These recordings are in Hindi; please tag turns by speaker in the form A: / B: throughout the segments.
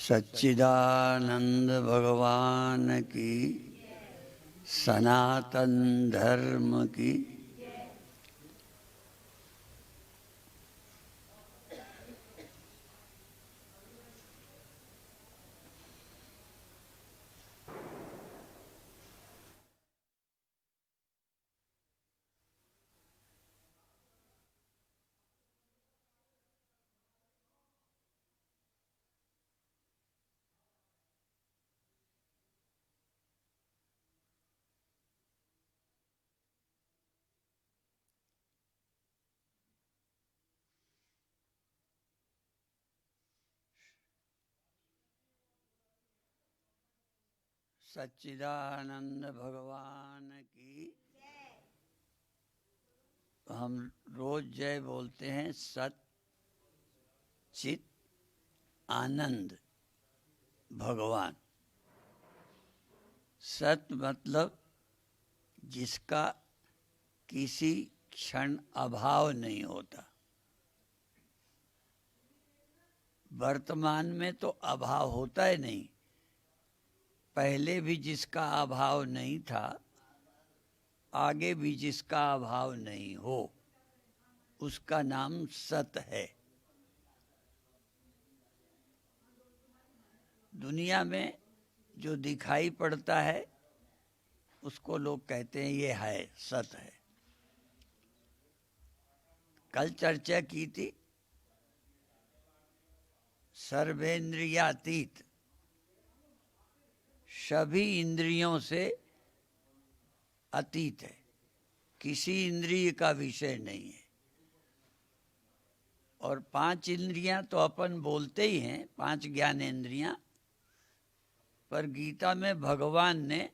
A: सच्चिदानंद भगवान की, सनातन धर्म की। सच्चिदानंद भगवान की। हम रोज जय बोलते हैं, सत चित आनंद भगवान। सत मतलब जिसका किसी क्षण अभाव नहीं होता। वर्तमान में तो अभाव होता ही नहीं, पहले भी जिसका अभाव नहीं था, आगे भी जिसका अभाव नहीं हो, उसका नाम सत है। दुनिया में जो दिखाई पड़ता है उसको लोग कहते हैं ये है, सत है। कल चर्चा की थी सर्वेंद्रियातीत, सभी इंद्रियों से अतीत है, किसी इंद्रिय का विषय नहीं है। और 5 इंद्रियां तो अपन बोलते ही हैं, 5 ज्ञानेंद्रियां, पर गीता में भगवान ने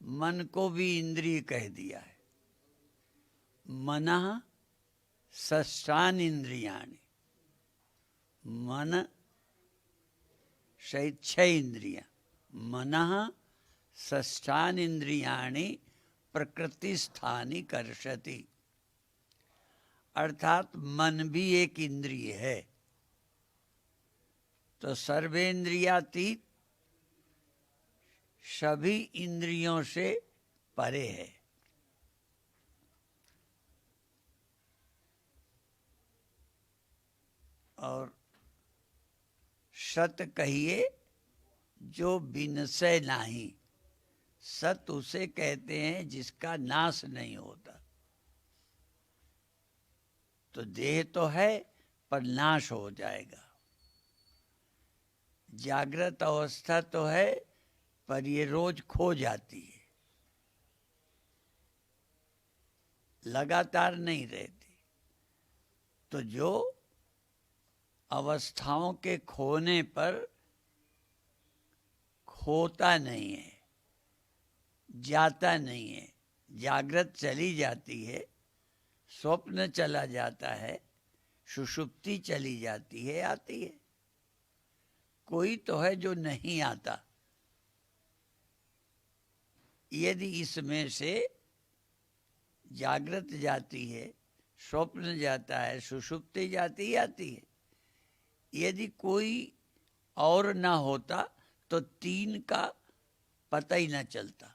A: मन को भी इंद्रिय कह दिया है। मनः षष्ठान इंद्रियाणि, मन सहित 6 इंद्रियां। मनः षष्ठान इंद्रियाणि प्रकृति स्थानि कर्षति, अर्थात मन भी एक इंद्रिय है। तो सर्वेंद्रियातीत, सभी इंद्रियों से परे है। और सत कहिए जो विनशय नाही, सत उसे कहते हैं जिसका नाश नहीं होता। तो देह तो है पर नाश हो जाएगा, जागृत अवस्था तो है पर ये रोज खो जाती है, लगातार नहीं रहती। तो जो अवस्थाओं के खोने पर खोता नहीं है, जाता नहीं है, जागृत चली जाती है, स्वप्न चला जाता है, सुषुप्ति चली जाती है, आती है। कोई तो है जो नहीं आता। यदि इसमें से जागृत जाती है, स्वप्न जाता है, सुषुप्ति जाती आती है, यदि कोई और ना होता तो 3 का पता ही ना चलता।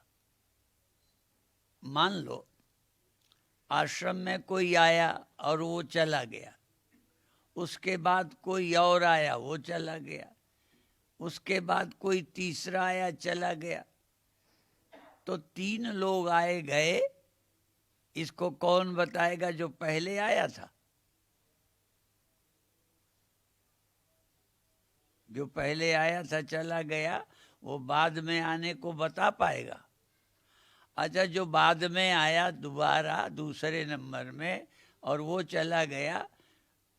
A: मान लो आश्रम में कोई आया और वो चला गया, उसके बाद कोई और आया, वो चला गया, उसके बाद कोई तीसरा आया, चला गया। तो 3 लोग आए गए, इसको कौन बताएगा जो पहले आया था? जो पहले आया था चला गया, वो बाद में आने को बता पाएगा? अच्छा, जो बाद में आया दोबारा दूसरे नंबर में और वो चला गया,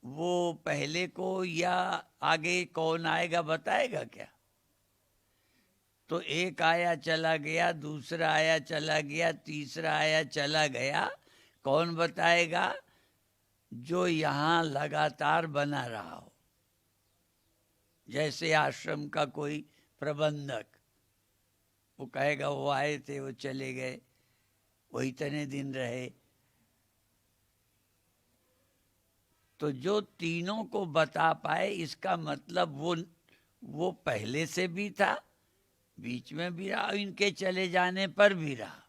A: वो पहले को या आगे कौन आएगा बताएगा क्या? तो एक आया चला गया, दूसरा आया चला गया, तीसरा आया चला गया, कौन बताएगा? जो यहाँ लगातार बना रहा हो। जैसे आश्रम का कोई प्रबंधक, वो कहेगा वो आए थे, वो चले गए, वो इतने दिन रहे। तो जो तीनों को बता पाए, इसका मतलब वो पहले से भी था, बीच में भी रहा, इनके चले जाने पर भी रहा।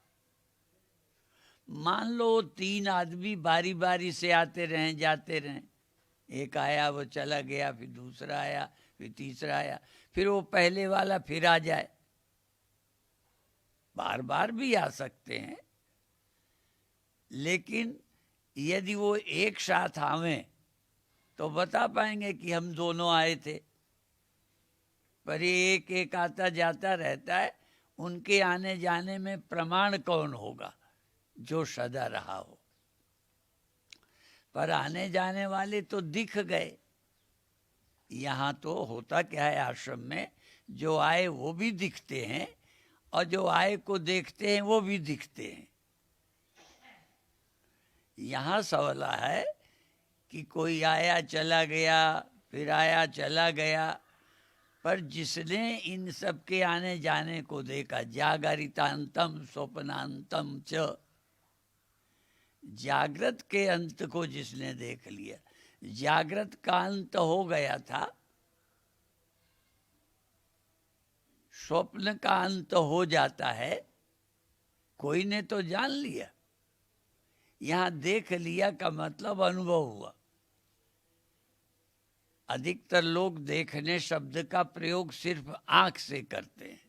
A: मान लो 3 आदमी बारी बारी से आते रहे जाते रहे, एक आया वो चला गया, फिर दूसरा आया, फिर तीसरा आया, फिर वो पहले वाला फिर आ जाए, बार बार भी आ सकते हैं। लेकिन यदि वो एक साथ आवें तो बता पाएंगे कि हम दोनों आए थे। पर ये एक एक आता जाता रहता है, उनके आने जाने में प्रमाण कौन होगा? जो सदा रहा हो। पर आने जाने वाले तो दिख गए। यहाँ तो होता क्या है आश्रम में, जो आए वो भी दिखते हैं और जो आए को देखते हैं वो भी दिखते हैं। यहाँ सवाल है कि कोई आया चला गया, फिर आया चला गया, पर जिसने इन सब के आने जाने को देखा, जागरितांतम स्वप्नांतम च, जागृत के अंत को जिसने देख लिया, जागृत का अंत हो गया था, स्वप्न का अंत हो जाता है, कोई ने तो जान लिया। यहां देख लिया का मतलब अनुभव हुआ। अधिकतर लोग देखने शब्द का प्रयोग सिर्फ आंख से करते हैं,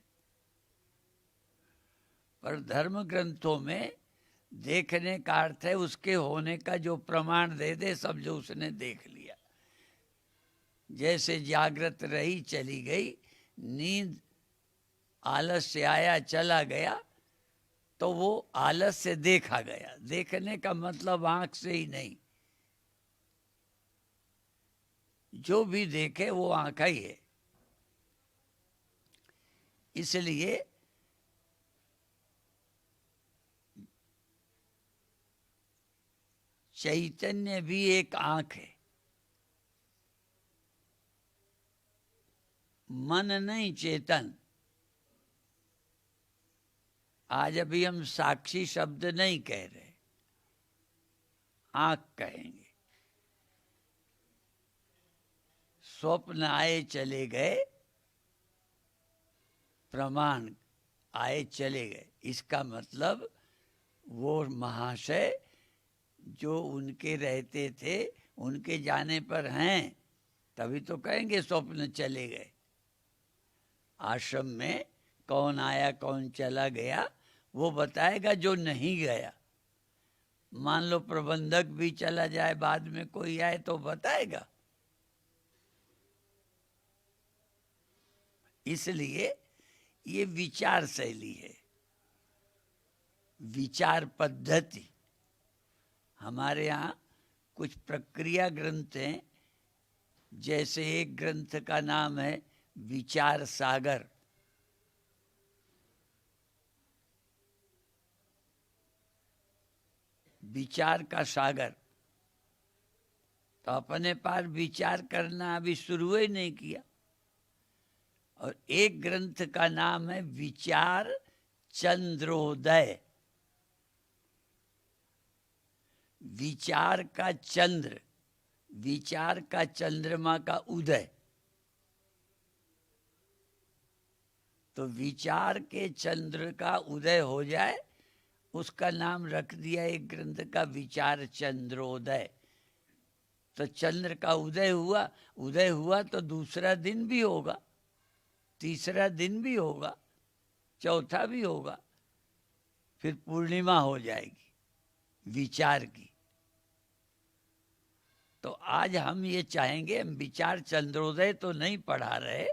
A: पर धर्म ग्रंथों में देखने का अर्थ है उसके होने का जो प्रमाण दे दे, सब जो उसने देख लिया। जैसे जागृत रही चली गई, नींद आलस्य आया चला गया, तो वो आलस्य देखा गया। देखने का मतलब आंख से ही नहीं, जो भी देखे वो आंख ही है। इसलिए चैतन्य भी एक आंख है, मन नहीं चेतन। आज अभी हम साक्षी शब्द नहीं कह रहे, आंख कहेंगे। स्वप्न आए चले गए, प्रमाण आए चले गए, इसका मतलब वो महाशय जो उनके रहते थे, उनके जाने पर हैं, तभी तो कहेंगे स्वप्न चले गए। आश्रम में कौन आया कौन चला गया वो बताएगा जो नहीं गया। मान लो प्रबंधक भी चला जाए, बाद में कोई आए तो बताएगा। इसलिए ये विचार शैली है, विचार पद्धति। हमारे यहाँ कुछ प्रक्रिया ग्रंथ हैं, जैसे एक ग्रंथ का नाम है विचार सागर। विचार का सागर। तो अपने पास विचार करना अभी शुरू ही नहीं किया। और एक ग्रंथ का नाम है विचार चंद्रोदय। विचार का चंद्र, विचार का चंद्रमा का उदय। तो विचार के चंद्र का उदय हो जाए, उसका नाम रख दिया एक ग्रंथ का विचार चंद्रोदय। तो चंद्र का उदय हुआ, उदय हुआ तो दूसरा दिन भी होगा, तीसरा दिन भी होगा, चौथा भी होगा, फिर पूर्णिमा हो जाएगी विचार की। तो आज हम ये चाहेंगे, हम विचार चंद्रोदय तो नहीं पढ़ा रहे,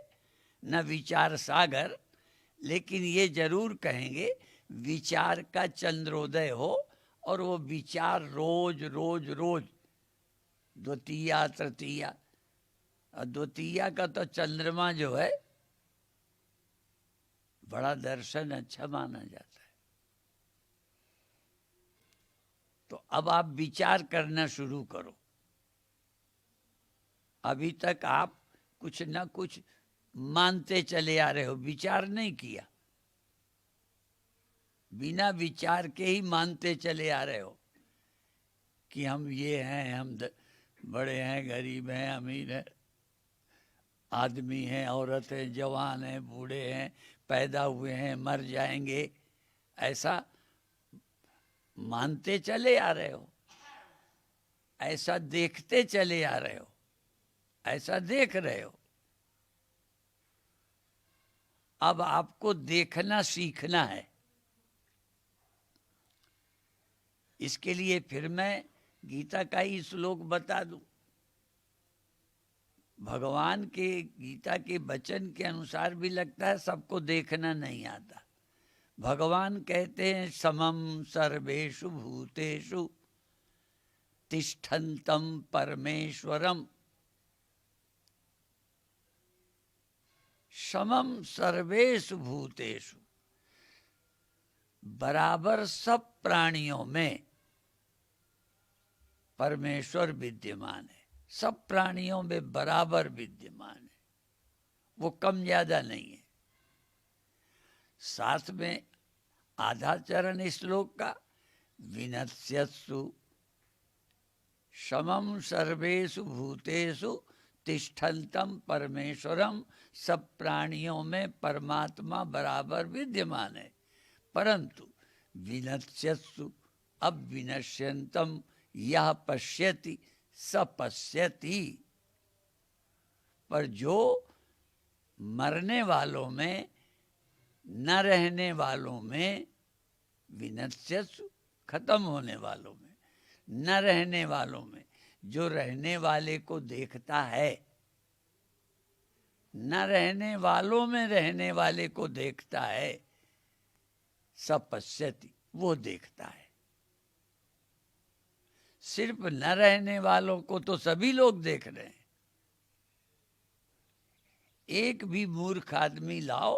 A: न विचार सागर, लेकिन ये जरूर कहेंगे विचार का चंद्रोदय हो, और वो विचार रोज रोज रोज, द्वितीया तृतीया। और द्वितीया का तो चंद्रमा जो है बड़ा दर्शन अच्छा माना जाता है। तो अब आप विचार करना शुरू करो। अभी तक आप कुछ न कुछ मानते चले आ रहे हो, विचार नहीं किया, बिना विचार के ही मानते चले आ रहे हो कि हम ये हैं, हम बड़े हैं, गरीब हैं, अमीर हैं। आदमी हैं, औरत हैं, जवान हैं, बूढ़े हैं, पैदा हुए हैं, मर जाएंगे, ऐसा मानते चले आ रहे हो, ऐसा देखते चले आ रहे हो, ऐसा देख रहे हो। अब आपको देखना सीखना है। इसके लिए फिर मैं गीता का ही श्लोक बता दूं। भगवान के गीता के वचन के अनुसार भी लगता है सबको देखना नहीं आता। भगवान कहते हैं समम सर्वेषु भूतेषु तिष्ठन्तं परमेश्वरम। समम सर्वेषु भूतेषु, बराबर सब प्राणियों में परमेश्वर विद्यमान है। सब प्राणियों में बराबर विद्यमान है, वो कम ज्यादा नहीं है। साथ में आधा चरण श्लोक का विनश्यत्सु समम सर्वेषु भूतेषु तिष्ठन्तं परमेश्वरम। सब प्राणियों में परमात्मा बराबर विद्यमान है, परंतु विनश्यत्सु, अब विनश्यन्तम यह पश्यति स पश्यति। पर जो मरने वालों में, न रहने वालों में, विनश्यत्सु खत्म होने वालों में, न रहने वालों में, जो रहने वाले को देखता है, न रहने वालों में रहने वाले को देखता है, सब पश्यति, वो देखता है। सिर्फ न रहने वालों को तो सभी लोग देख रहे हैं। एक भी मूर्ख आदमी लाओ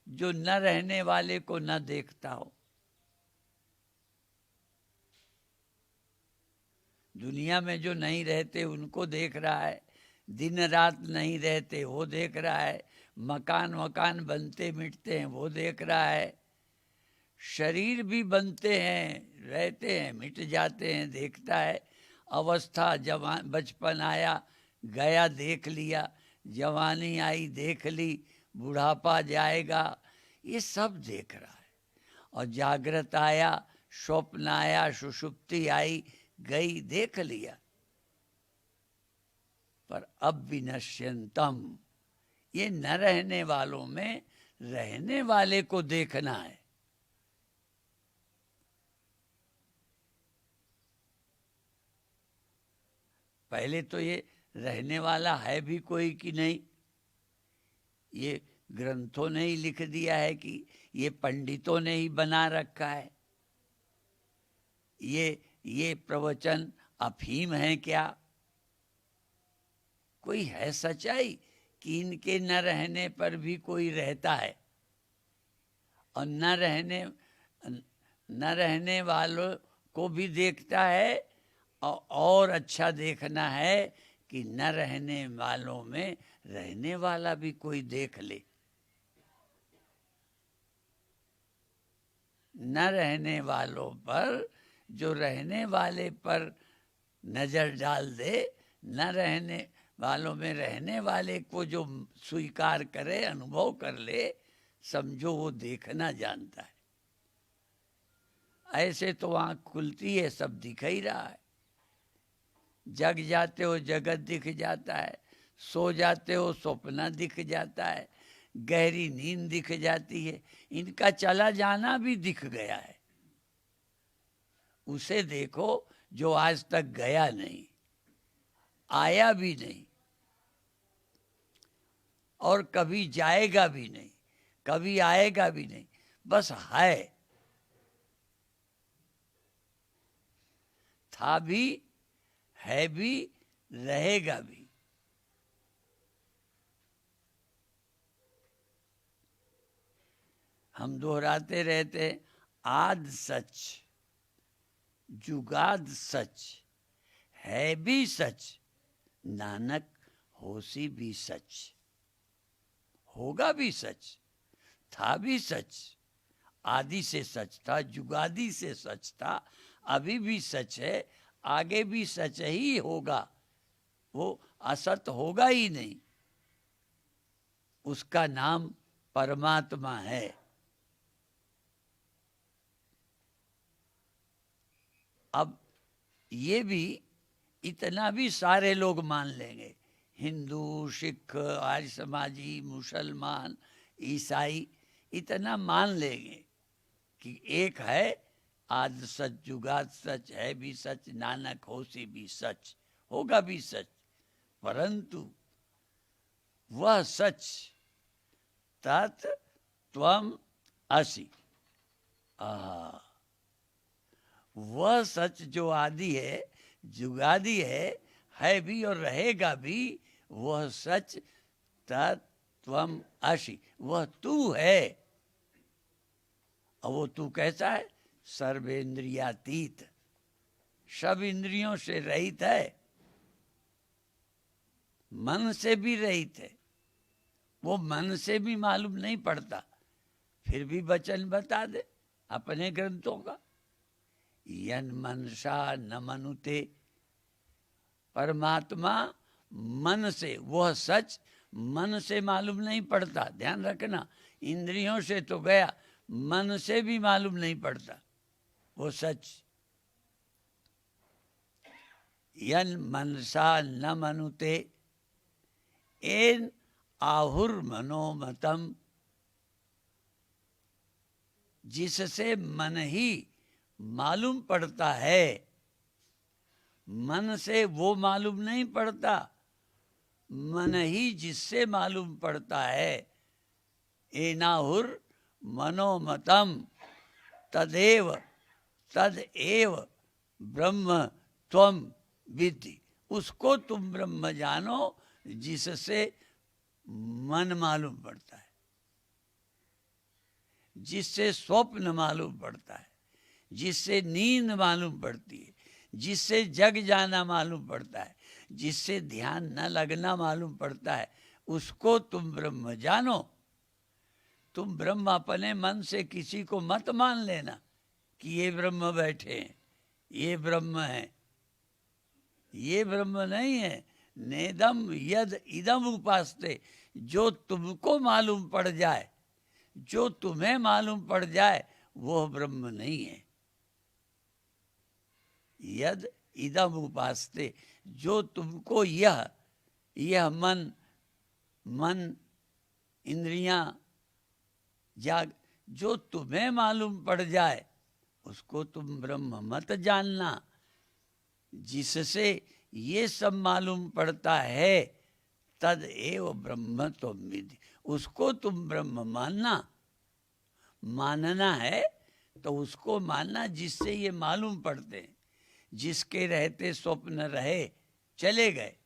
A: जो न रहने वाले को न देखता हो। दुनिया में जो नहीं रहते उनको देख रहा है, दिन रात नहीं रहते वो देख रहा है, मकान वकान बनते मिटते हैं वो देख रहा है, शरीर भी बनते हैं, रहते हैं, मिट जाते हैं, देखता है। अवस्था, जवान, बचपन आया गया देख लिया, जवानी आई देख ली, बुढ़ापा जाएगा, ये सब देख रहा है। और जागृत आया, स्वप्न आया, सुषुप्ति आई गई, देख लिया। पर अब विनश्यन्तम, ये न रहने वालों में रहने वाले को देखना है। पहले तो ये रहने वाला है भी कोई कि नहीं, ये ग्रंथों ने ही लिख दिया है कि ये पंडितों ने ही बना रखा है। ये प्रवचन अफीम है क्या? कोई है सच्चाई कि इनके न रहने पर भी कोई रहता है? और न रहने वालों को भी देखता है। और अच्छा देखना है कि न रहने वालों में रहने वाला भी कोई देख ले। न रहने वालों पर जो रहने वाले पर नजर डाल दे, न रहने वालों में रहने वाले को जो स्वीकार करे, अनुभव कर ले, समझो वो देखना जानता है। ऐसे तो आँख खुलती है, सब दिख ही रहा है। जग जाते हो जगत दिख जाता है, सो जाते हो सपना दिख जाता है, गहरी नींद दिख जाती है, इनका चला जाना भी दिख गया है। उसे देखो जो आज तक गया नहीं, आया भी नहीं और कभी जाएगा भी नहीं, कभी आएगा भी नहीं, बस है। था भी, है भी, रहेगा भी। हम दोहराते रहते, आद सच, जुगाद सच, है भी सच, नानक होसी भी सच। होगा भी सच, था भी सच, आदि से सच था, जुगादी से सच था, अभी भी सच है, आगे भी सच ही होगा, वो असत होगा ही नहीं। उसका नाम परमात्मा है। अब ये भी, इतना भी सारे लोग मान लेंगे, हिंदू, सिख, आर्य समाजी, मुसलमान, ईसाई, इतना मान लेंगे कि एक है, आद सच जुगाद सच, है भी सच, नानक होसी भी सच, होगा भी सच, परंतु वह सच तत् त्वम असि। वह सच जो आदि है, जुगादी है भी और रहेगा भी, वह सच तत् त्वम असि, वह तू है। और वो तू कैसा है? सर्वेंद्रियातीत, सब इंद्रियों से रहित है, मन से भी रहित है। वो मन से भी मालूम नहीं पड़ता, फिर भी वचन बता दे अपने ग्रंथों का, यन मनसा न मनुते। परमात्मा मन से, वह सच मन से मालूम नहीं पड़ता, ध्यान रखना, इंद्रियों से तो गया, मन से भी मालूम नहीं पड़ता वो सच। यन मनसा न मनुते एन आहुर मनोमतम, जिससे मन ही मालूम पड़ता है, मन से वो मालूम नहीं पड़ता, मन ही जिससे मालूम पड़ता है। एनाहुर मनोमतम तदेव तदेव ब्रह्म त्वम विद्धि, उसको तुम ब्रह्म जानो जिससे मन मालूम पड़ता है, जिससे स्वप्न मालूम पड़ता है, जिससे नींद मालूम पड़ती है, जिससे जग जाना मालूम पड़ता है, जिससे ध्यान न लगना मालूम पड़ता है, उसको तुम ब्रह्म जानो। तुम ब्रह्म अपने मन से किसी को मत मान लेना कि ये ब्रह्म बैठे हैं, ये ब्रह्म है, ये ब्रह्म नहीं है। नेदम यद इदम उपास्ते, जो तुमको मालूम पड़ जाए, जो तुम्हें मालूम पड़ जाए, वो ब्रह्म नहीं है। यद इदम उपास्ते, जो तुमको यह मन इंद्रियां जाग, जो तुम्हें मालूम पड़ जाए, उसको तुम ब्रह्म मत जानना। जिससे ये सब मालूम पड़ता है, तद एव ब्रह्म त्वम विद्धि, उसको तुम ब्रह्म मानना। मानना है तो उसको मानना जिससे ये मालूम पड़ते हैं, जिसके रहते स्वप्न रहे चले गए,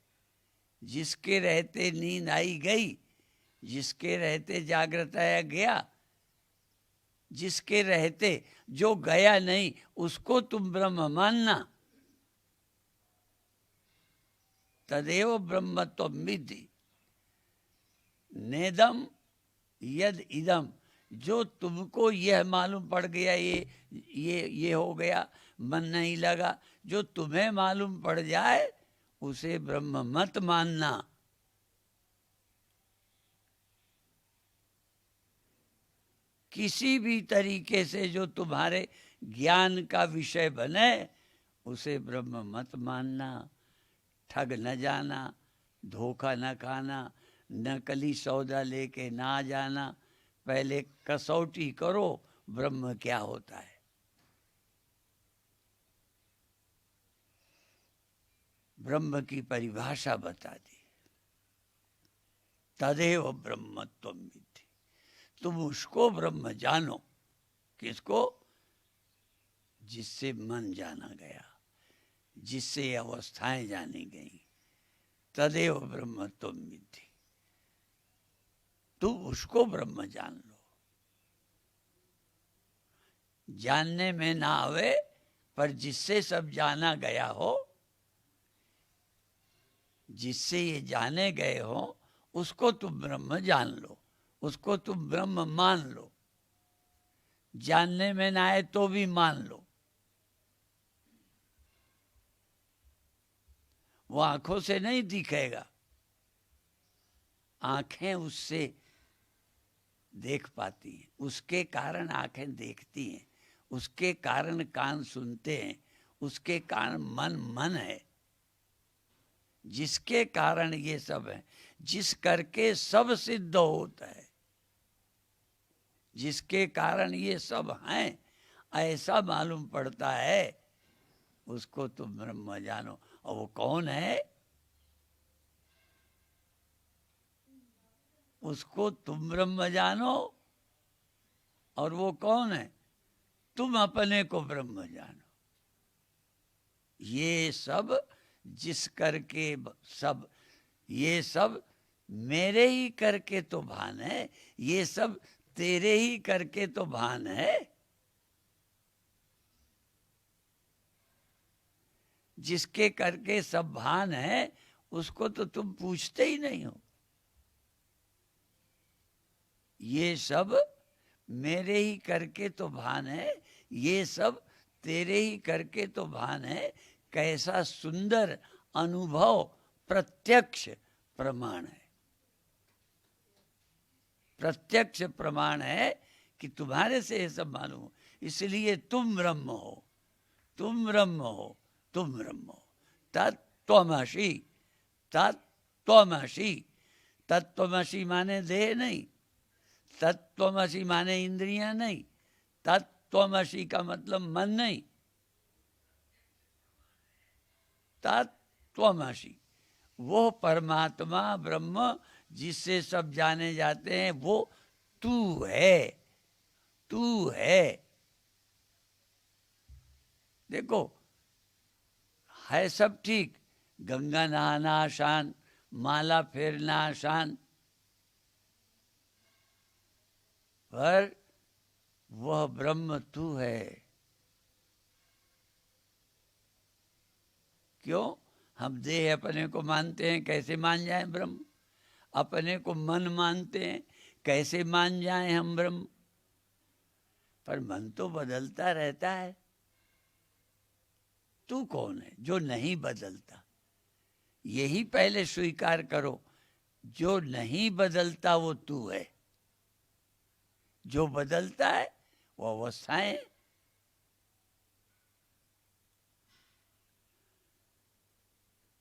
A: जिसके रहते नींद आई गई, जिसके रहते जागृत आया गया, जिसके रहते जो गया नहीं, उसको तुम ब्रह्म मानना। तदेव ब्रह्मत्वम विद्धि नेदम यद इदम, जो तुमको यह मालूम पड़ गया, ये हो गया, मन नहीं लगा, जो तुम्हें मालूम पड़ जाए उसे ब्रह्म मत मानना। किसी भी तरीके से जो तुम्हारे ज्ञान का विषय बने, उसे ब्रह्म मत मानना। ठग न जाना, धोखा न खाना, नकली सौदा लेके ना जाना, पहले कसौटी करो ब्रह्म क्या होता है। ब्रह्म की परिभाषा बता दी, तदेव ब्रह्मत्वम विद्धि, तुम उसको ब्रह्म जानो। किसको? जिससे मन जाना गया, जिससे अवस्थाएं जानी गई, तदेव ब्रह्मत्वम विद्धि, तुम उसको ब्रह्म जान लो। जानने में ना आवे, पर जिससे सब जाना गया हो, जिससे ये जाने गए हो, उसको तुम ब्रह्म जान लो, उसको तुम ब्रह्म मान लो। जानने में ना आए तो भी मान लो। वो आंखों से नहीं दिखेगा, आंखें उससे देख पाती हैं, उसके कारण आंखें देखती हैं, उसके कारण कान सुनते हैं, उसके कारण मन है, जिसके कारण ये सब है, जिस करके सब सिद्ध होता है, जिसके कारण ये सब हैं, ऐसा मालूम पड़ता है, उसको तुम ब्रह्म जानो। और वो कौन है? उसको तुम ब्रह्म जानो। और वो कौन है? तुम अपने को ब्रह्म जानो। ये सब जिस करके सब, ये सब मेरे ही करके तो भान है, ये सब तेरे ही करके तो भान है। जिसके करके सब भान है उसको तो तुम पूछते ही नहीं हो। ये सब मेरे ही करके तो भान है, ये सब तेरे ही करके तो भान है। कैसा सुंदर अनुभव, प्रत्यक्ष प्रमाण है, प्रत्यक्ष प्रमाण है कि तुम्हारे से ये सब मालूम हो। इसलिए तुम ब्रह्म हो, तुम ब्रह्म हो, तुम ब्रह्म हो। तत्त्वमसि, तत्त्वमसि। तत्त्वमसि माने देह नहीं, तत्त्वमसि माने इंद्रियां नहीं, तत्त्वमसि का मतलब मन नहीं। तत्त्वमसि वो परमात्मा ब्रह्म जिससे सब जाने जाते हैं, वो तू है, तू है। देखो, है सब ठीक, गंगा नहाना आसान, माला फेरना आसान, पर वह ब्रह्म तू है। क्यों? हम देह अपने को मानते हैं, कैसे मान जाएं ब्रह्म? अपने को मन मानते हैं, कैसे मान जाएं हम ब्रह्म? पर मन तो बदलता रहता है। तू कौन है जो नहीं बदलता? यही पहले स्वीकार करो, जो नहीं बदलता वो तू है। जो बदलता है वो अवस्थाएं।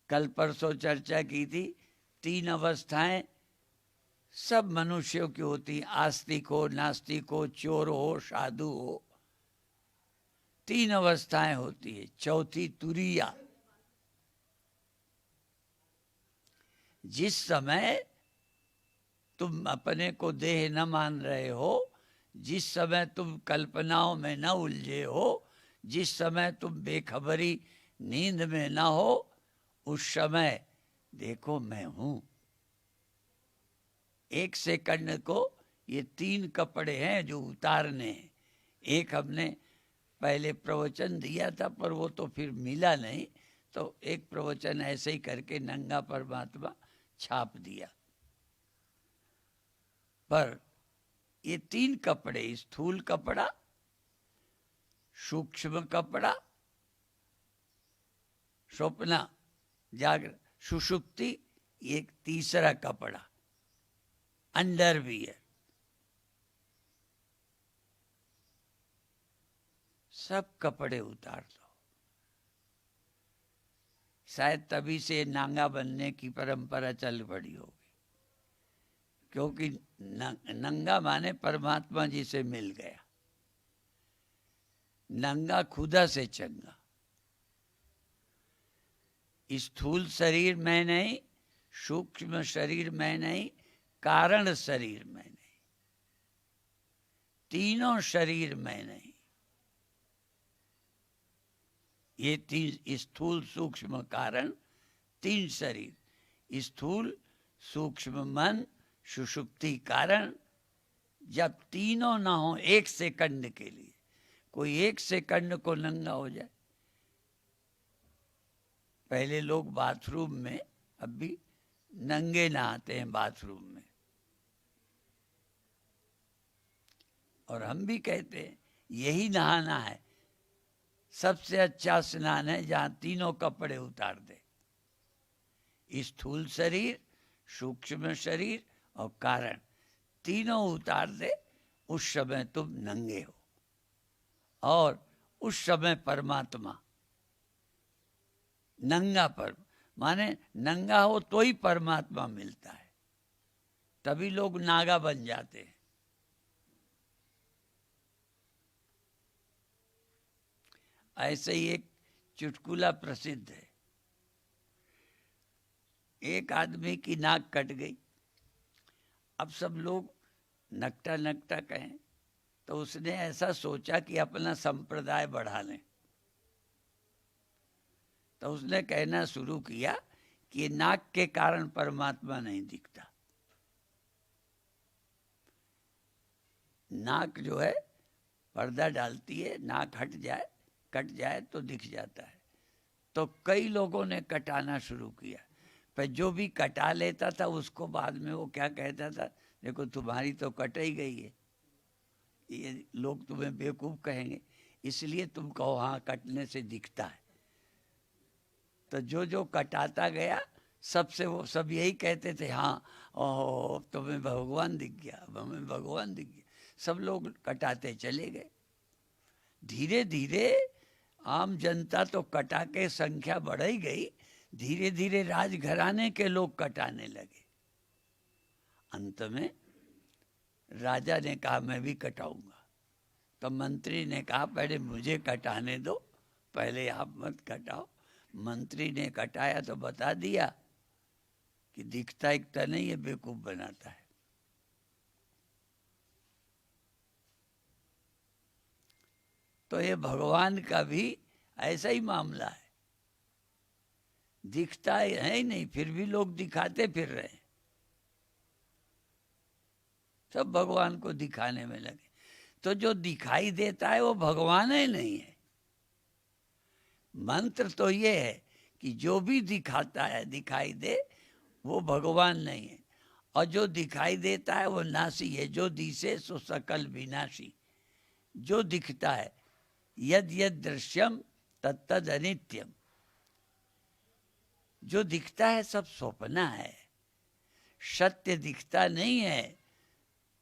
A: कल परसों चर्चा की थी, 3 अवस्थाएं सब मनुष्यों की होती, आस्तिक हो, नास्तिक हो, चोर हो, साधु हो, 3 अवस्थाएं होती है। चौथी तुरिया। जिस समय तुम अपने को देह न मान रहे हो, जिस समय तुम कल्पनाओं में न उलझे हो, जिस समय तुम बेखबरी नींद में न हो, उस समय देखो मैं हूं। एक सेकंड को ये 3 कपड़े हैं जो उतारने हैं। एक हमने पहले प्रवचन दिया था, पर वो तो फिर मिला नहीं, तो एक प्रवचन ऐसे ही करके नंगा परमात्मा छाप दिया। पर ये 3 कपड़े, स्थूल कपड़ा, सूक्ष्म कपड़ा, स्वप्न जागृत, सुषुप्ति, एक तीसरा कपड़ा अंडरवियर, सब कपड़े उतार दो। शायद तभी से नांगा बनने की परंपरा चल पड़ी होगी, क्योंकि नंगा माने परमात्मा जी से मिल गया। नंगा खुदा से चंगा। स्थूल शरीर में नहीं, सूक्ष्म शरीर में नहीं, कारण शरीर में नहीं, तीनों शरीर में नहीं। ये 3 स्थूल सूक्ष्म कारण, 3 शरीर, स्थूल सूक्ष्म मन, सुषुप्ति कारण। जब तीनों ना हो एक सेकंड के लिए, कोई एक सेकंड को नंगा हो जाए। पहले लोग बाथरूम में, अब भी नंगे नहाते हैं बाथरूम में, और हम भी कहते हैं यही नहाना है। सबसे अच्छा स्नान है जहां तीनों कपड़े उतार दे, स्थूल शरीर, सूक्ष्म शरीर और कारण, तीनों उतार दे, उस समय तुम नंगे हो। और उस समय परमात्मा नंगा पर माने नंगा हो तो ही परमात्मा मिलता है, तभी लोग नागा बन जाते हैं। ऐसे ही एक चुटकुला प्रसिद्ध है। एक आदमी की नाक कट गई। अब सब लोग नकटा नकटा कहें, तो उसने ऐसा सोचा कि अपना संप्रदाय बढ़ा लें। तो उसने कहना शुरू किया कि नाक के कारण परमात्मा नहीं दिखता। नाक जो है पर्दा डालती है, नाक कट जाए तो दिख जाता है। तो कई लोगों ने कटाना शुरू किया, पर जो भी कटा लेता था उसको बाद में वो क्या कहता था, देखो तुम्हारी तो कट ही गई है, ये लोग तुम्हें बेवकूफ़ कहेंगे, इसलिए तुम कहो हाँ कटने से दिखता है। तो जो कटाता गया सबसे वो सब यही कहते थे, हाँ ओह तुम्हें भगवान दिख गया, हमें भगवान दिख गया। सब लोग कटाते चले गए। धीरे धीरे आम जनता तो कटा के संख्या बढ़ ही गई, धीरे धीरे राजघराने के लोग कटाने लगे। अंत में राजा ने कहा मैं भी कटाऊंगा। तो मंत्री ने कहा पहले मुझे कटाने दो, पहले आप मत कटाओ। मंत्री ने कटाया तो बता दिया कि दिखता इकता नहीं है, बेवकूफ बनाता है। तो ये भगवान का भी ऐसा ही मामला है, दिखता है ही नहीं, फिर भी लोग दिखाते फिर रहे हैं, सब भगवान को दिखाने में लगे। तो जो दिखाई देता है वो भगवान ही नहीं है। मंत्र तो ये है कि जो भी दिखाता है दिखाई दे वो भगवान नहीं है, और जो दिखाई देता है वो नासी है। जो दिसे सो सकल विनाशी। जो दिखता है यद यद दृश्यम तत्तद अनित्यम, जो दिखता है सब स्वप्न है, सत्य दिखता नहीं है।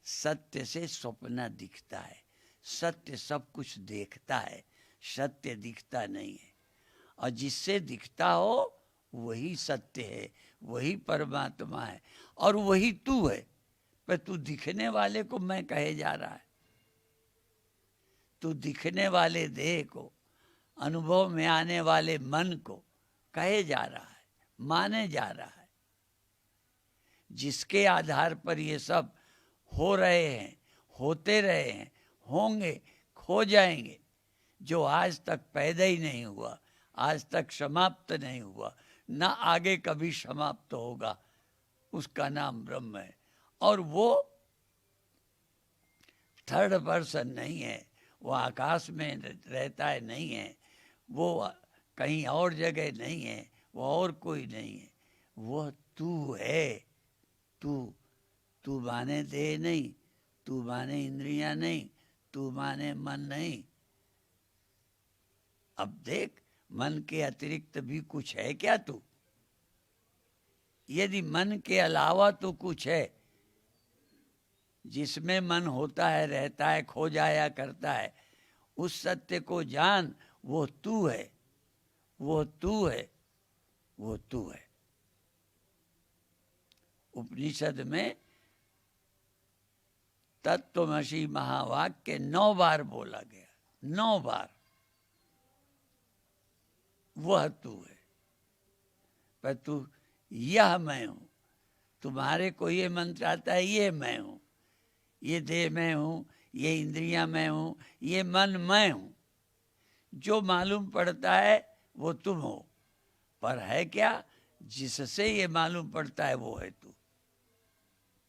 A: सत्य से स्वप्न दिखता है, सत्य सब कुछ देखता है, सत्य दिखता नहीं है। और जिससे दिखता हो वही सत्य है, वही परमात्मा है, और वही तू है। पर तू दिखने वाले को मैं कहे जा रहा है, तू दिखने वाले देह को, अनुभव में आने वाले मन को कहे जा रहा है, माने जा रहा है। जिसके आधार पर ये सब हो रहे हैं, होते रहे हैं, होंगे, खो जाएंगे, जो आज तक पैदा ही नहीं हुआ, आज तक समाप्त नहीं हुआ, ना आगे कभी समाप्त होगा, उसका नाम ब्रह्म है। और वो थर्ड पर्सन नहीं है, वो आकाश में रहता है नहीं है, वो कहीं और जगह नहीं है, वो और कोई नहीं है, वो तू है। तू माने देह नहीं, तू माने इंद्रियां नहीं, तू माने मन नहीं। अब देख मन के अतिरिक्त भी कुछ है क्या तू? यदि मन के अलावा तो कुछ है जिसमें मन होता है, रहता है, खो जाया करता है, उस सत्य को जान। वो तू है, वो तू है, वो तू है। उपनिषद में तत्त्वमसि महावाक्य 9 बार बोला गया, 9 बार। वह तू है, पर तू यह मैं हूं। तुम्हारे को ये मंत्र आता है, ये मैं हूं, ये देह मैं हूं, ये इंद्रियां मैं हूं, ये मन मैं हूं। जो मालूम पड़ता है वो तुम हो, पर है क्या? जिससे ये मालूम पड़ता है वो है तू।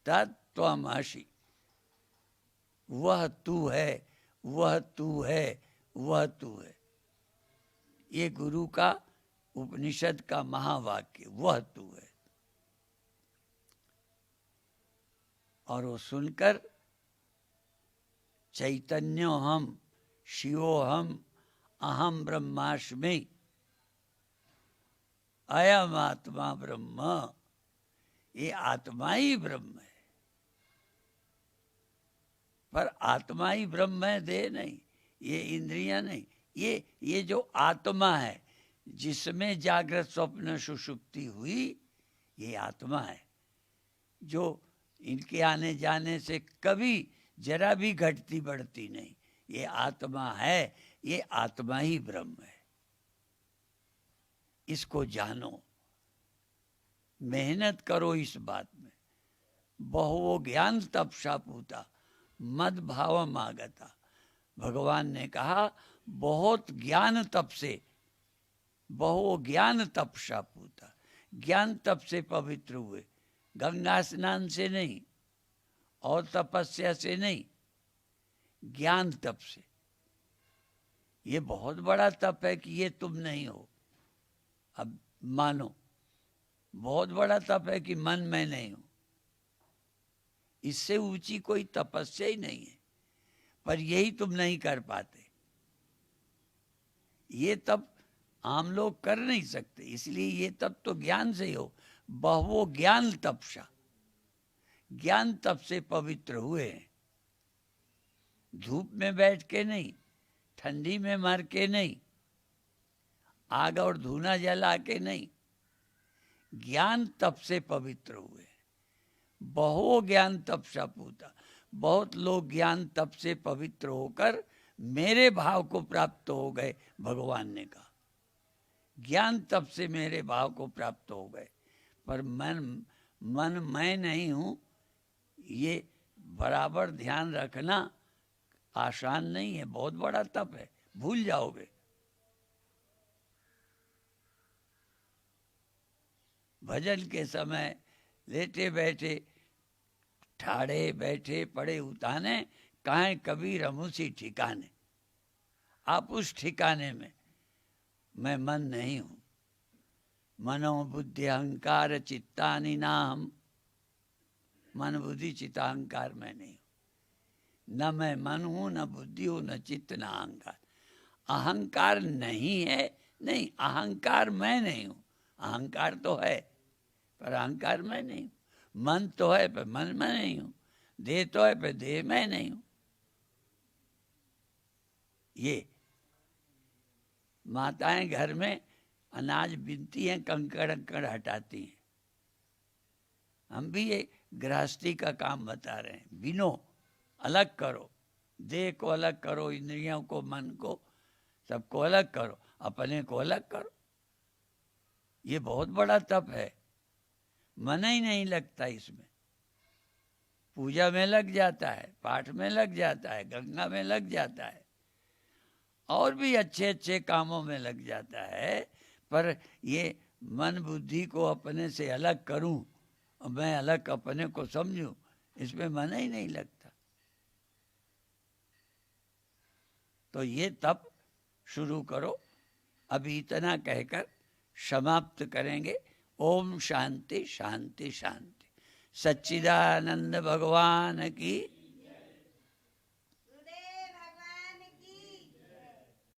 A: तत्त्वमसि, वह तू है, वह तू है, वह तू है। ये गुरु का उपनिषद का महावाक्य, वह तू है। और वो सुनकर चैतन्यो हम शिवो हम अहम ब्रह्मास्मि, अयम आत्मा ब्रह्म, ये आत्मा ही ब्रह्म है। पर आत्मा ही ब्रह्म है, देह नहीं, ये इंद्रियां नहीं। ये जो आत्मा है जिसमें जागृत स्वप्न सुषुप्ति हुई, ये आत्मा है जो इनके आने जाने से कभी जरा भी घटती बढ़ती नहीं। ये आत्मा है, ये आत्मा ही ब्रह्म है। इसको जानो, मेहनत करो इस बात में। बहु ज्ञान तपसा पूता मद भावम आगता। भगवान ने कहा बहुत ज्ञान तप से, बहु ज्ञान तपसा पूता, ज्ञान तप से पवित्र हुए, गंगा स्नान से नहीं और तपस्या से नहीं, ज्ञान तप से। ये बहुत बड़ा तप है कि ये तुम नहीं हो। अब मानो, बहुत बड़ा तप है कि मन में नहीं हूं। इससे ऊंची कोई तपस्या ही नहीं है, पर यही तुम नहीं कर पाते। ये तप आम लोग कर नहीं सकते, इसलिए ये तप तो ज्ञान से ही हो। बहु ज्ञान तपसा, ज्ञान तप से पवित्र हुए हैं। धूप में बैठ के नहीं, ठंडी में मर के नहीं, आग और धूना जला के नहीं, ज्ञान तप से पवित्र हुए। बहु ज्ञान तपसा पूता, बहुत लोग ज्ञान तप से पवित्र होकर मेरे भाव को प्राप्त हो गए। भगवान ने कहा ज्ञान तप से मेरे भाव को प्राप्त हो गए, पर मन मैं नहीं हूं, ये बराबर ध्यान रखना आसान नहीं है, बहुत बड़ा तप है, भूल जाओगे। भजन के समय लेटे बैठे, ठाड़े बैठे, पड़े उताने, काहे कबीर हम उसी ठिकाने। आप उस ठिकाने में, मैं मन नहीं हूं। मनो बुद्धि अहंकार चित्तानि नाहम, मन बुद्धि चित्त अहंकार मैं नहीं हूं। न मैं मन हूं, न बुद्धि हूं, न चित्त, न अहंकार। अहंकार नहीं है, नहीं, अहंकार मैं नहीं हूं। अहंकार तो है पर अहंकार मैं नहीं हूं। मन तो है पर मन मैं नहीं हूं। देह तो है पर देह मैं नहीं हूं। ये माताएं घर में अनाज बीनती हैं, कंकड़ अंकड़ हटाती हैं। हम भी ये गृहस्थी का काम बता रहे हैं। बीनो, अलग करो, देह को अलग करो, इंद्रियों को, मन को, सबको अलग करो, अपने को अलग करो। ये बहुत बड़ा तप है। मन ही नहीं लगता इसमें। पूजा में लग जाता है, पाठ में लग जाता है, गंगा में लग जाता है, और भी अच्छे अच्छे कामों में लग जाता है, पर ये मन बुद्धि को अपने से अलग करूं, मैं अलग अपने को समझूं, इसमें मन ही नहीं लगता। तो ये तप शुरू करो। अभी इतना कहकर समाप्त करेंगे। ओम शांति शांति शांति। सच्चिदानंद भगवान की